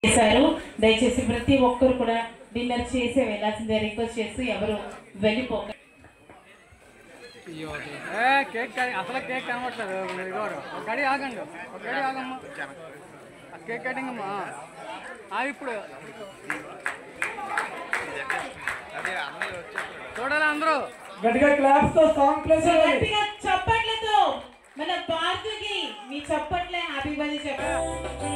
చేశారు. దయచేసి ప్రతి ఒక్కరు కూడా డిన్నర్ చేసే వెళ్ళాల్సిందే రిక్వెస్ట్ చేస్తూ ఎవరు వెళ్ళిపోక. అసలు కేక్ కనబడలేదు. ఒకటి ఆగండి, ఒకటి ఆగమ్మా. కేక్ కటింగ్ అమ్మా ఇప్పుడు చూడాలి అందరూ గట్టిగా క్లాప్స్ తో సాంగ్ ప్లే చేయాలి. చప్పట్లతో మన పార్కుకి మీ చప్పట్లే హ్యాపీ బర్త్డే చెప్పండి.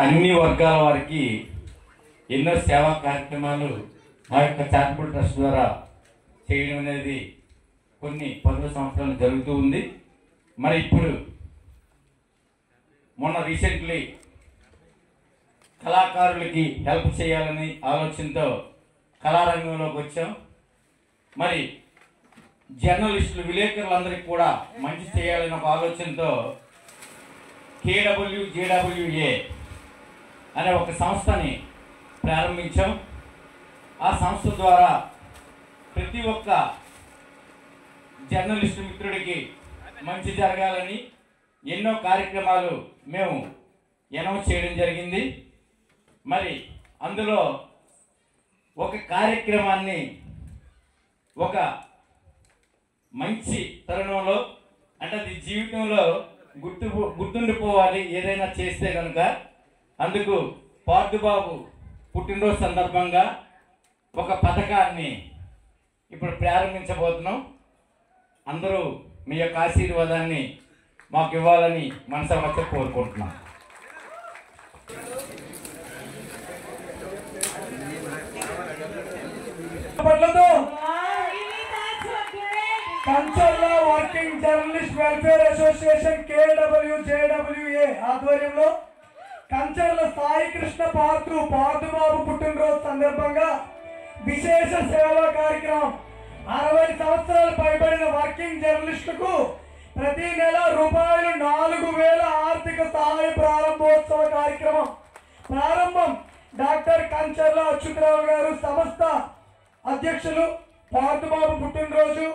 అన్ని వర్గాల వారికి ఎన్నో సేవా కార్యక్రమాలు మా యొక్క చారిటబుల్ ట్రస్ట్ ద్వారా చేయడం అనేది కొన్ని 10 సంవత్సరాలు జరుగుతూ ఉంది. మరి ఇప్పుడు మొన్న రీసెంట్లీ కళాకారులకి హెల్ప్ చేయాలని ఆలోచనతో కళారంగంలోకి వచ్చాం. మరి జర్నలిస్టులు విలేకరులందరికీ కూడా మంచి చేయాలని ఒక ఆలోచనతో KWJWA అనే ఒక సంస్థని ప్రారంభించాం. ఆ సంస్థ ద్వారా ప్రతి ఒక్క జర్నలిస్టు మిత్రుడికి మంచి జరగాలని ఎన్నో కార్యక్రమాలు మేము అనౌన్స్ చేయడం జరిగింది. మరి అందులో ఒక కార్యక్రమాన్ని ఒక మంచి తరుణంలో అంటే అది జీవితంలో గుర్తుండిపోవాలి ఏదైనా చేస్తే కనుక, అందుకు పార్థుబాబు పుట్టినరోజు సందర్భంగా ఒక పథకాన్ని ఇప్పుడు ప్రారంభించబోతున్నాం. అందరూ మీ యొక్క ఆశీర్వాదాన్ని మాకు ఇవ్వాలని మనసారా కోరుకుంటున్నాం. Kancharla working journalist welfare association KWJWA ఆధ్వర్యంలో కంచర్ల సాయి కృష్ణ పార్థుబాబు పుట్టినరోజు సందర్భంగా విశేష సేవా కార్యక్రమం. 60 సంవత్సరాలు పైబడిన వర్కింగ్ జర్నలిస్టులకు ప్రతి నెల రూపాయలు 4,000 ఆర్థిక సహాయ ప్రారంభోత్సవ కార్యక్రమం ప్రారంభం. డాక్టర్ కంచర్ల అచ్యుతరావు గారు సంస్థ అధ్యక్షులు. పార్థుబాబు పుట్టినరోజు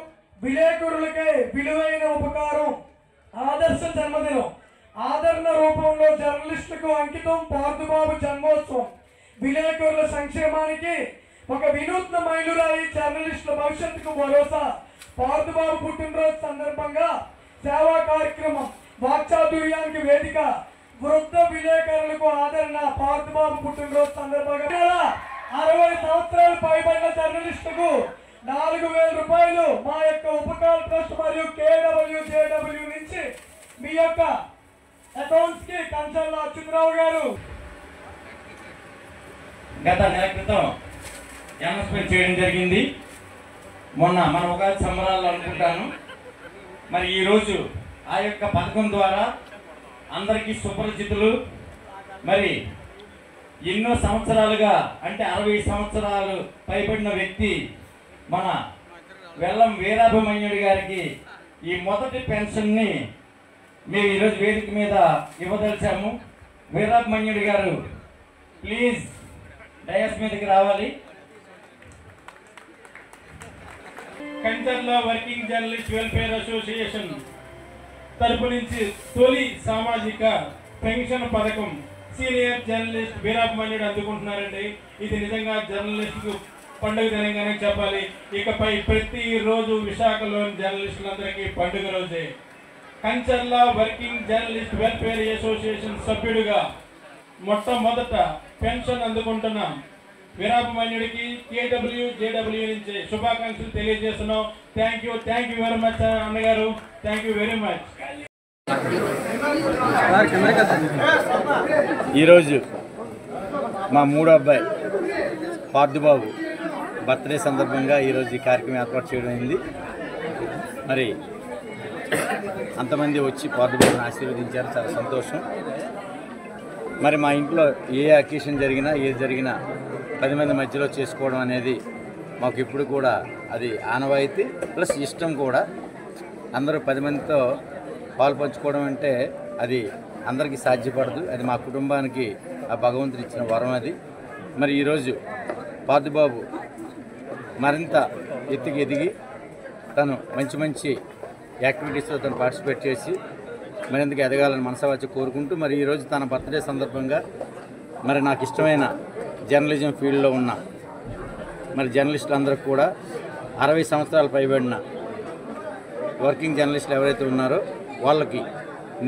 విలేకరులకై విలువైన ఉపకారం, ఆదర్శ జన్మదినం, ఆదరణ రూపంలో జర్నలిస్టులకు అంకితం. పార్థుబాబు జన్మోత్సవం విలేకరుల సంక్షేమానికి ఒక వినూత్న మైలురాయి, జర్నలిస్టుల భవిష్యత్తుకు భరోసా. పార్థుబాబు పుట్టినరోజు సందర్భంగా సేవా కార్యక్రమం, వాక్చాతుర్యానికి వేదిక, వృద్ధ విలేకరులకు ఆదరణ. పార్థుబాబు పుట్టినరోజు సందర్భంగా 60 సంవత్సరాలు పైబడిన జర్నలిస్టుకు 4,000 రూపాయలు మా యొక్క ఉపకార ట్రస్ట్ మరియు KWJW నుంచి మీ యొక్క అకౌంట్స్ కి కంచర్ల అచ్యుతరావు గారు గత నెల క్రితం అనౌన్స్మెంట్ చేయడం జరిగింది. మొన్న మన ఉగాది సంబరాలు అనుకుంటాను. మరి ఈరోజు ఆ యొక్క పథకం ద్వారా అందరికీ సుపరిచితులు, మరి ఎన్నో సంవత్సరాలుగా అంటే 60 సంవత్సరాలు పైబడిన వ్యక్తి మన వెల్లం వీరాభిమన్యుడి గారికి ఈ మొదటి పెన్షన్ని మేము ఈరోజు వేదిక మీద ఇవ్వదలిచాము. వీరాభిమన్యుడి గారు ప్లీజ్ డయాస్ మీదకి రావాలి. Kancharla working journalist welfare association తరపు నుంచి తొలి సామాజిక పెన్షన్ పథకం సీనియర్ జర్నలిస్ట్ వీరాభిమన్యుడు అందుకుంటున్నారండి. ఇది నిజంగా జర్నలిస్టుకు పండుగ దినంగానే చెప్పాలి. ఇకపై ప్రతిరోజు విశాఖలోని జర్నలిస్టులందరికీ పండుగ రోజే. Kancharla working journalist welfare association సభ్యుడిగా మొట్టమొదట పెన్షన్ అందుకుంటున్న వీరాభిమన్యుడికి కేడబ్ల్యూ జేడబ్ల్యూ నుంచి శుభాకాంక్షలు తెలియజేస్తున్నాం. థ్యాంక్ యూ వెరీ మచ్ అన్నగారు, థ్యాంక్ యూ వెరీ మచ్. ఈరోజు మా మూడో అబ్బాయి పార్థుబాబు బర్త్డే సందర్భంగా ఈరోజు ఈ కార్యక్రమం ఏర్పాటు చేయడం అయింది. మరి అంతమంది వచ్చి పార్థుబాబుని ఆశీర్వదించారు, చాలా సంతోషం. మరి మా ఇంట్లో ఏ అకేషన్ జరిగినా ఏది జరిగినా 10 మంది మధ్యలో చేసుకోవడం అనేది మాకు ఇప్పుడు కూడా అది ఆనవాయితీ ప్లస్ ఇష్టం కూడా. అందరూ 10 మందితో పాలు పంచుకోవడం అంటే అది అందరికీ సాధ్యపడదు. అది మా కుటుంబానికి ఆ భగవంతుడు ఇచ్చిన వరం అది. మరి ఈరోజు పార్థుబాబు మరింత ఎదిగి తను మంచి యాక్టివిటీస్లో తను పార్టిసిపేట్ చేసి మరింతగా ఎదగాలని మనసావాచి కోరుకుంటూ, మరి ఈరోజు తన బర్త్డే సందర్భంగా మరి నాకు ఇష్టమైన జర్నలిజం ఫీల్డ్లో ఉన్న మరి జర్నలిస్టులందరికీ కూడా 60 సంవత్సరాలు పైబడిన వర్కింగ్ జర్నలిస్టులు ఎవరైతే ఉన్నారో వాళ్ళకి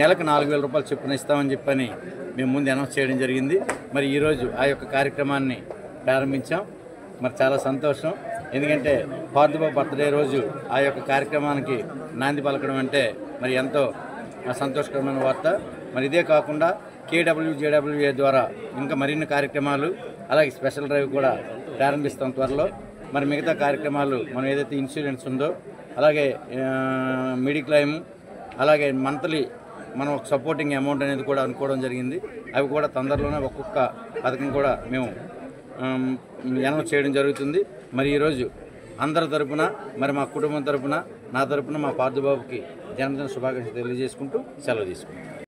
నెలకు 4,000 రూపాయలు చొప్పున ఇస్తామని చెప్పని మేము ముందు అనౌన్స్ చేయడం జరిగింది. మరి ఈరోజు ఆ యొక్క కార్యక్రమాన్ని ప్రారంభించాం. మరి చాలా సంతోషం. ఎందుకంటే పార్థుబాబు బర్త్డే రోజు ఆ యొక్క కార్యక్రమానికి నాంది పలకడం అంటే మరి ఎంతో సంతోషకరమైన వార్త. మరి ఇదే కాకుండా KWJWA ద్వారా ఇంకా మరిన్ని కార్యక్రమాలు, అలాగే స్పెషల్ డ్రైవ్ కూడా ప్రారంభిస్తాం త్వరలో. మరి మిగతా కార్యక్రమాలు మనం ఏదైతే ఇన్సూరెన్స్ ఉందో, అలాగే మెడిక్లైమ్, అలాగే మంత్లీ మనం ఒక సపోర్టింగ్ అమౌంట్ అనేది కూడా అనుకోవడం జరిగింది. అవి కూడా తొందరలోనే ఒక్కొక్క పథకం కూడా మేము అనౌన్స్ చేయడం జరుగుతుంది. మరి ఈరోజు అందరి తరపున, మరి మా కుటుంబం తరపున, నా తరపున మా పార్థుబాబుకి జన్మదిన శుభాకాంక్షలు తెలియజేసుకుంటూ సెలవు తీసుకుంటాం.